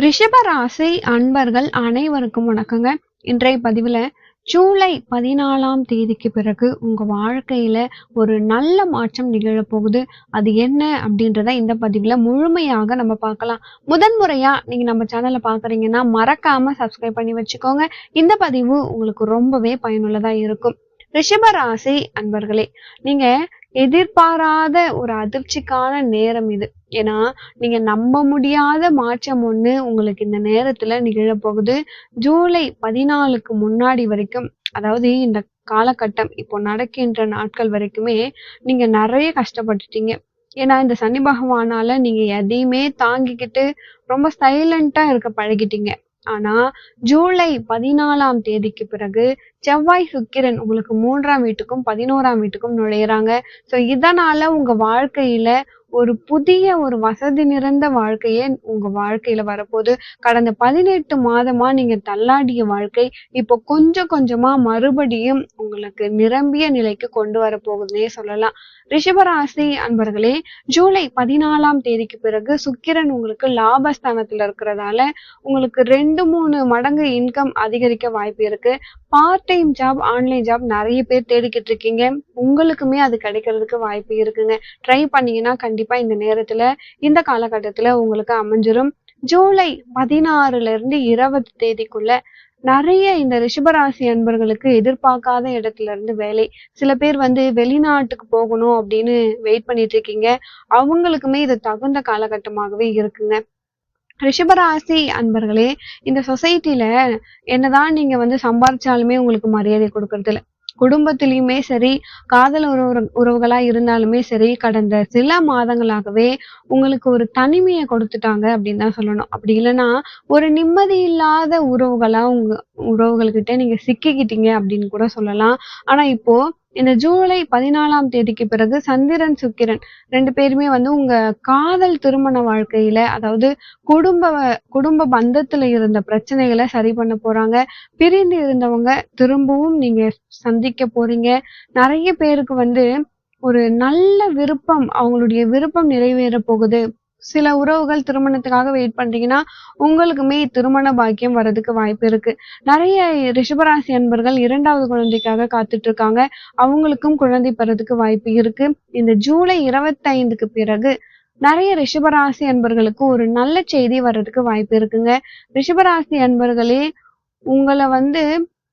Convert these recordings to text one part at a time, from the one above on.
ரிஷப ராசி அன்பர்கள் அனைவருக்கும் வணக்கங்க. இன்றைய பதிவுல ஜூலை 14ஆம் தேதிக்கு பிறகு உங்க வாழ்க்கையில ஒரு நல்ல மாற்றம் நிகழப்போகுது. அது என்ன அப்படின்றத இந்த பதிவுல முழுமையாக நம்ம பார்க்கலாம். முதன்முறையா நீங்க நம்ம சேனலை பார்க்குறீங்கன்னா மறக்காம சப்ஸ்கிரைப் பண்ணி வச்சுக்கோங்க. இந்த பதிவு உங்களுக்கு ரொம்பவே பயனுள்ளதா இருக்கும். ரிஷப ராசி அன்பர்களே, நீங்க எதிர்பாராத ஒரு அதிர்ச்சிக்கான நேரம் இது. ஏன்னா நீங்க நம்ப முடியாத மாற்றம் ஒண்ணு உங்களுக்கு இந்த நேரத்துல நிகழப்போகுது. ஜூலை 14க்கு முன்னாடி வரைக்கும், அதாவது இந்த காலகட்டம் இப்போ நடக்கின்ற நாட்கள் வரைக்குமே நீங்க நிறைய கஷ்டப்பட்டுட்டீங்க. ஏன்னா இந்த சனி பகவானால நீங்க எதையுமே தாங்கிக்கிட்டு ரொம்ப சைலண்டா இருக்க பழகிட்டீங்க. ஆனா ஜூலை 14ஆம் தேதிக்கு பிறகு செவ்வாய் சுக்கிரன் உங்களுக்கு 3ஆம் வீட்டுக்கும் 11ஆம் வீட்டுக்கும் நுழையிறாங்க. ஸோ இதனால உங்க வாழ்க்கையில ஒரு புதிய ஒரு வசதி நிறைந்த வாழ்க்கையே உங்க வாழ்க்கையில வரப்போகுது. கடந்த 18 மாதமா நீங்க தள்ளாடிய வாழ்க்கை இப்போ கொஞ்சம் கொஞ்சமா மறுபடியும் உங்களுக்கு நிரம்பிய நிலைக்கு கொண்டு வரப்போகுதுன்னே சொல்லலாம். ரிஷபராசி அன்பர்களே, ஜூலை 14ஆம் தேதிக்கு பிறகு சுக்கிரன் உங்களுக்கு லாபஸ்தானத்துல இருக்கிறதால உங்களுக்கு 2-3 மடங்கு இன்கம் அதிகரிக்க வாய்ப்பு இருக்கு. Part time job, online job நிறைய பேர் தேடிக்கிட்டு இருக்கீங்க. உங்களுக்குமே அது கிடைக்கிறதுக்கு வாய்ப்பு இருக்குங்க. ட்ரை பண்ணீங்கன்னா கண்டிப்பா இந்த நேரத்துல இந்த காலகட்டத்துல உங்களுக்கு அமைஞ்சிரும். ஜூலை 16ல இருந்து 20 தேதிக்குள்ள நிறைய இந்த ரிஷபராசி அன்பர்களுக்கு எதிர்பார்க்காத இடத்துல இருந்து வேலை. சில பேர் வெளிநாட்டுக்கு போகணும் அப்படின்னு வெயிட் பண்ணிட்டு இருக்கீங்க. அவங்களுக்குமே இது தகுந்த காலகட்டமாகவே இருக்குங்க. ரிஷபராசி அன்பர்களே, இந்த சொசைட்டில என்னதான் நீங்க சம்பாரிச்சாலுமே உங்களுக்கு மரியாதை கொடுக்கறது இல்ல. குடும்பத்திலயுமே சரி, காதல் உறவுகளா இருந்தாலுமே சரி, கடந்த சில மாதங்களாகவே உங்களுக்கு ஒரு தனிமையை கொடுத்துட்டாங்க அப்படின்னு தான் சொல்லணும். அப்படி இல்லைன்னா ஒரு நிம்மதி இல்லாத உறவுகள்கிட்ட நீங்க சிக்கிக்கிட்டீங்க அப்படின்னு கூட சொல்லலாம். ஆனா இப்போ இந்த ஜூலை 14ஆம் தேதிக்கு பிறகு சந்திரன் சுக்கிரன் 2 பேருமே உங்க காதல் திருமண வாழ்க்கையில, அதாவது குடும்ப குடும்ப பந்தத்துல இருந்த பிரச்சனைகளை சரி பண்ண போறாங்க. பிரிந்து இருந்தவங்க திரும்பவும் நீங்க சந்திக்க போறீங்க. நிறைய பேருக்கு ஒரு நல்ல விருப்பம், அவங்களுடைய விருப்பம் நிறைவேற போகுது. சில உறவுகள் திருமணத்துக்காக வெயிட் பண்றீங்கன்னா, உங்களுக்குமே திருமண பாக்கியம் வர்றதுக்கு வாய்ப்பு இருக்கு. நிறைய ரிஷபராசி அன்பர்கள் 2வது குழந்தைக்காக காத்துட்டு இருக்காங்க. அவங்களுக்கும் குழந்தை பெறதுக்கு வாய்ப்பு இருக்கு. இந்த ஜூலை 25க்கு பிறகு நிறைய ரிஷபராசி அன்பர்களுக்கு ஒரு நல்ல செய்தி வர்றதுக்கு வாய்ப்பு இருக்குங்க. ரிஷபராசி அன்பர்களே, உங்கள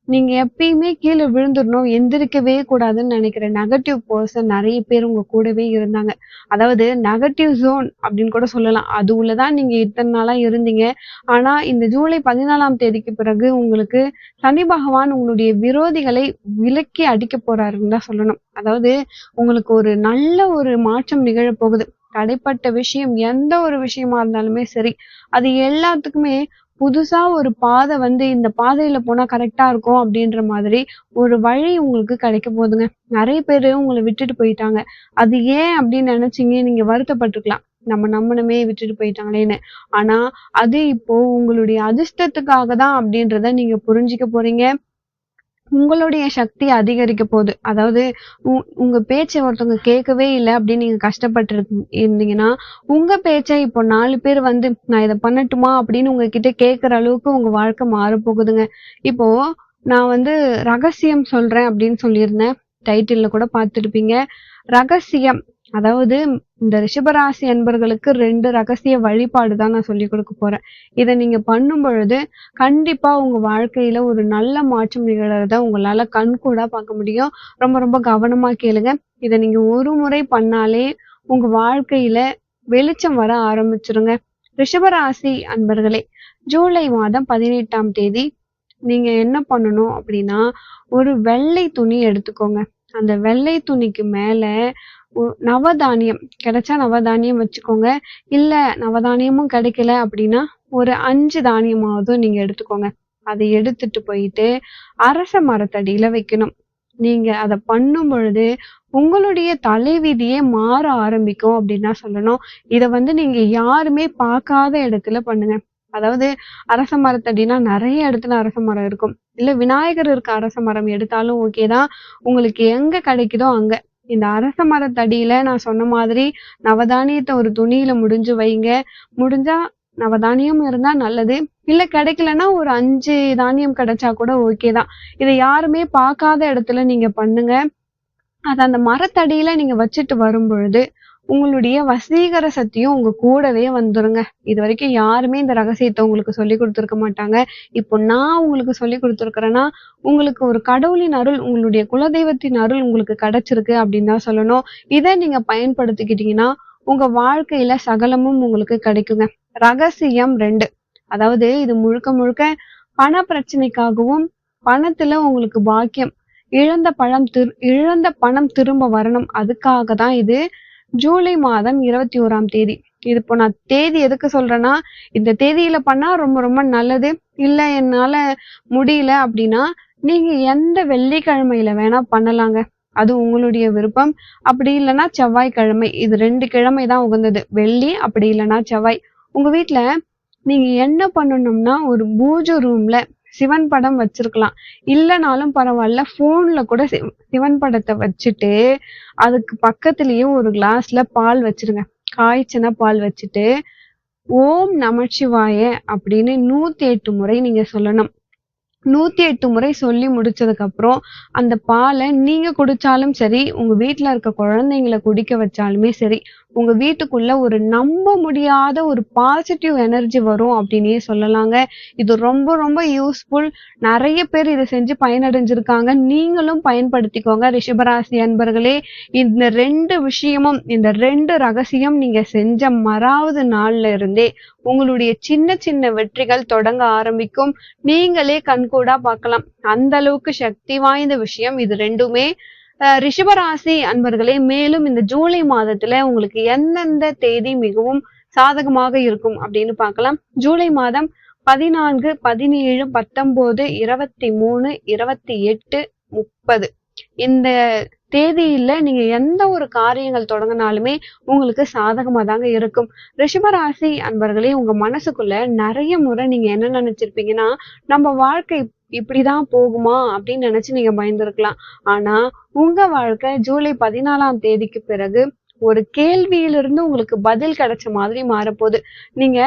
நீங்க எப்பயுமே கீழ விழுந்துடணும், எந்திரிக்கவே கூடாதுன்னு நினைக்கிற நெகட்டிவ் பெர்சன் நிறைய பேர் உங்க கூடவே இருந்தாங்க. அதாவது நெகட்டிவ் ஜோன் அப்படின்னு கூட சொல்லலாம். அது உள்ளதான் நீங்க இத்தனை நாளா இருந்தீங்க. ஆனா இந்த ஜூலை 14ஆம் தேதிக்கு பிறகு உங்களுக்கு சனி பகவான் உங்களுடைய விரோதிகளை விலக்கி அடிக்க போறாருன்னு தான் சொல்லணும். அதாவது உங்களுக்கு ஒரு நல்ல ஒரு மாற்றம் நிகழப்போகுது. தடைப்பட்ட விஷயம் எந்த ஒரு விஷயமா இருந்தாலுமே சரி, அது எல்லாத்துக்குமே புதுசா ஒரு பாதை இந்த பாதையில போனா கரெக்டா இருக்கும் அப்படின்ற மாதிரி ஒரு வழி உங்களுக்கு கிடைக்க போகுதுங்க. நிறைய பேரு உங்களை விட்டுட்டு போயிட்டாங்க. அது ஏன் அப்படின்னு நினைச்சீங்க, நீங்க வருத்தப்பட்டிருக்கலாம். நம்ம நம்பணுமே விட்டுட்டு போயிட்டாங்களேன்னு. ஆனா அது இப்போ உங்களுடைய அதிர்ஷ்டத்துக்காக தான் அப்படின்றத நீங்க புரிஞ்சுக்க போறீங்க. உங்களுடைய சக்தி அதிகரிக்க போகுது. அதாவது உங்க பேச்ச ஒருத்தவங்க கேட்கவே இல்ல அப்படின்னு நீங்க கஷ்டப்பட்டு இருந்தீங்கன்னா, உங்க பேச்ச இப்போ 4 பேர் நான் இத பண்ணட்டுமா அப்படின்னு உங்ககிட்ட கேட்கிற அளவுக்கு உங்க வாழ்க்கை மாறப்போகுதுங்க. இப்போ நான் ரகசியம் சொல்றேன் அப்படின்னு சொல்லியிருந்தேன். டைட்டில்ல கூட பார்த்திருப்பீங்க. ரகசியம், அதாவது இந்த ரிஷபராசி அன்பர்களுக்கு 2 ரகசிய வழிபாடு தான் நான் சொல்லிக் கொடுக்க போறேன். இத நீங்க பண்ணும் பொழுது கண்டிப்பா உங்க வாழ்க்கையில ஒரு நல்ல மாற்றம் நிகழறத உங்களால கண்கூடா பார்க்க முடியும். ரொம்ப ரொம்ப கவனமா கேளுங்க. இத நீங்க ஒரு முறை பண்ணாலே உங்க வாழ்க்கையில வெளிச்சம் வர ஆரம்பிச்சிருங்க. ரிஷபராசி அன்பர்களே, ஜூலை மாதம் 18ஆம் தேதி நீங்க என்ன பண்ணணும் அப்படின்னா, ஒரு வெள்ளை துணி எடுத்துக்கோங்க. அந்த வெள்ளை துணிக்கு மேல நவதானியம் கிடைச்சா நவதானியம் வச்சுக்கோங்க. இல்ல நவதானியமும் கிடைக்கல அப்படின்னா ஒரு 5 தானியமாவது நீங்க எடுத்துக்கோங்க. அதை எடுத்துட்டு போயிட்டு அரச மரத்தடியில வைக்கணும். நீங்க அத பண்ணும் பொழுது உங்களுடைய தலைவிதியே மாற ஆரம்பிக்கும் அப்படின்னு தான் சொல்லணும். இத நீங்க யாருமே பார்க்காத இடத்துல பண்ணுங்க. அதாவது அரச மரத்தடினா நிறைய இடத்துல அரச மரம் இருக்கும். இல்ல விநாயகர் இருக்க அரச மரம் எடுத்தாலும் ஓகே தான். உங்களுக்கு எங்க கிடைக்குதோ அங்க. இந்த அரச மரத்தடியில நான் சொன்ன மாதிரி நவதானியத்தை ஒரு துணியில முடிஞ்சு வைங்க. முடிஞ்சா நவதானியம் இருந்தா நல்லது. இல்ல கிடைக்கலன்னா ஒரு 5 தானியம் கிடைச்சா கூட ஓகே தான். இத யாருமே பார்க்காத இடத்துல நீங்க பண்ணுங்க. அத அந்த மரத்தடியில நீங்க வச்சுட்டு வரும்பொழுது, உங்களுடைய வசீகர சக்தியும் உங்க கூடவே வந்துருங்க. இதுவரைக்கும் யாருமே இந்த ரகசியத்த உங்களுக்கு சொல்லிக் குடுத்துருக்க மாட்டாங்க. இப்போ நான் உங்களுக்கு சொல்லிக் குடுத்துருக்கிறேன்னா, உங்களுக்கு ஒரு கடவுளின் அருள், உங்களுடைய குலதெய்வத்தின் அருள் உங்களுக்கு கிடைச்சிருக்கு அப்படின்னு தான் சொல்லணும். இத நீங்க பயன்படுத்திக்கிட்டீங்கன்னா, உங்க வாழ்க்கையில சகலமும் உங்களுக்கு கிடைக்குங்க. ரகசியம் 2. அதாவது இது முழுக்க முழுக்க பண பிரச்சனைக்காகவும், பணத்துல உங்களுக்கு பாக்கியம், இழந்த பணம் திரும்ப வரணும். அதுக்காக தான் இது. ஜூலை மாதம் 21ஆம் தேதி. இது இப்போ நான் தேதி எதுக்கு சொல்றேன்னா, இந்த தேதியில பண்ணா ரொம்ப ரொம்ப நல்லது. இல்ல என்னால முடியல அப்படின்னா, நீங்க எந்த வெள்ளிக்கிழமையில வேணா பண்ணலாங்க. அது உங்களுடைய விருப்பம். அப்படி இல்லன்னா செவ்வாய்க்கிழமை. இது 2 கிழமை தான் உகந்தது. வெள்ளி அப்படி இல்லன்னா செவ்வாய். உங்க வீட்ல நீங்க என்ன பண்ணணும்னா, ஒரு பூஜை ரூம்ல சிவன் படம் வச்சிருக்கலாம். இல்லனாலும் பரவால்ல, ஃபோன்ல கூட சிவன் படத்த வச்சுட்டு, அதுக்கு பக்கத்திலேயே ஒரு கிளாஸ்ல பால் வச்சிருங்க. காய்ச்சின பால் வச்சுட்டு, ஓம் நமச்சிவாய அப்படின்னு 108 முறை நீங்க சொல்லணும். 108 முறை சொல்லி முடிச்சதுக்கு அப்புறம், அந்த பால நீங்க குடிச்சாலும் சரி, உங்க வீட்ல இருக்க குழந்தைங்கள குடிக்க வச்சாலுமே சரி, உங்க வீட்டுக்குள்ள ஒரு நம்ப முடியாத ஒரு பாசிட்டிவ் எனர்ஜி வரும் அப்படின்னே சொல்லலாங்க. இது ரொம்ப ரொம்ப யூஸ்ஃபுல். நெறைய பேர் இத செஞ்சு பயனடைஞ்சிருக்காங்க. நீங்களும் பயன்படுத்திக்கோங்க ரிஷபராசி அன்பர்களே. இந்த 2 விஷயமும், இந்த 2 ரகசியம் நீங்க செஞ்ச மறாவது நாள்ல இருந்தே, உங்களுடைய சின்ன சின்ன வெற்றிகள் தொடங்க ஆரம்பிக்கும். நீங்களே கண்கூடா பார்க்கலாம். அந்த அளவுக்கு சக்தி வாய்ந்த விஷயம் இது 2மே. ரிஷபராசி அன்பர்களே, மேலும் இந்த ஜூலை மாதத்துல உங்களுக்கு எந்தெந்த தேதி மிகவும் சாதகமாக இருக்கும் அப்படின்னு பார்க்கலாம். ஜூலை மாதம் 14, 17, 19, 23, 28, 30 இந்த தேதியில நீங்க எந்த ஒரு காரியங்கள் தொடங்கினாலுமே உங்களுக்கு சாதகமா தாங்க இருக்கும். ரிஷபராசி அன்பர்களே, உங்க மனசுக்குள்ள நிறைய முறை நீங்க என்ன நினைச்சிருப்பீங்கன்னா, நம்ம வாழ்க்கை இப்படிதான் போகுமா அப்படின்னு நினைச்சு நீங்க பயந்துருக்கலாம். ஆனா உங்க வாழ்க்கை ஜூலை 14ஆம் தேதிக்கு பிறகு ஒரு கேள்வியிலிருந்து உங்களுக்கு பதில் கிடைச்ச மாதிரி மாறப்போகுது. நீங்க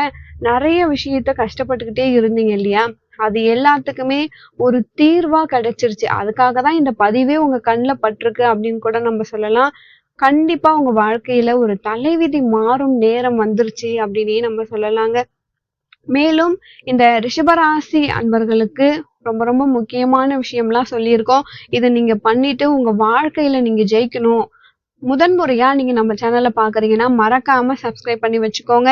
நிறைய விஷயத்த கஷ்டப்பட்டுக்கிட்டே இருந்தீங்க இல்லையா? அது எல்லாத்துக்குமே ஒரு தீர்வா கிடைச்சிருச்சு. அதுக்காக தான் இந்த பதிவே உங்க கண்ணுல பட்டிருக்கு அப்படின்னு கூட நம்ம சொல்லலாம். கண்டிப்பா உங்க வாழ்க்கையில ஒரு தலைவிதி மாறும் நேரம் வந்துருச்சு அப்படின்னே நம்ம சொல்லலாங்க. மேலும் இந்த ரிஷபராசி அன்பர்களுக்கு ரொம்ப ரொம்ப முக்கியமான விஷயம்லாம் சொல்லியிருக்கோம். இத நீங்க பண்ணிட்டு உங்க வாழ்க்கையில நீங்க ஜெயிக்கணும். முதன்முறையா நீங்க நம்ம சேனல பாக்குறீங்கன்னா மறக்காம சப்ஸ்கிரைப் பண்ணி வச்சுக்கோங்க.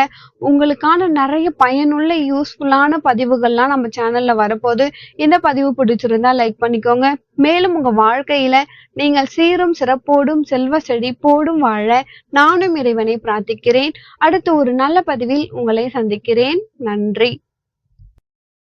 உங்களுக்கான நிறைய பயனுள்ள யூஸ்ஃபுல்லான பதிவுகள்லாம் நம்ம சேனல்ல வரப்போகுது. இந்த பதிவு பிடிச்சிருந்தா லைக் பண்ணிக்கோங்க. மேலும் உங்க வாழ்க்கையில நீங்கள் சீரும் சிறப்போடும் செல்வ செழிப்போடும் வாழ நானும் இறைவனை பிரார்த்திக்கிறேன். அடுத்து ஒரு நல்ல பதிவில் உங்களை சந்திக்கிறேன். நன்றி.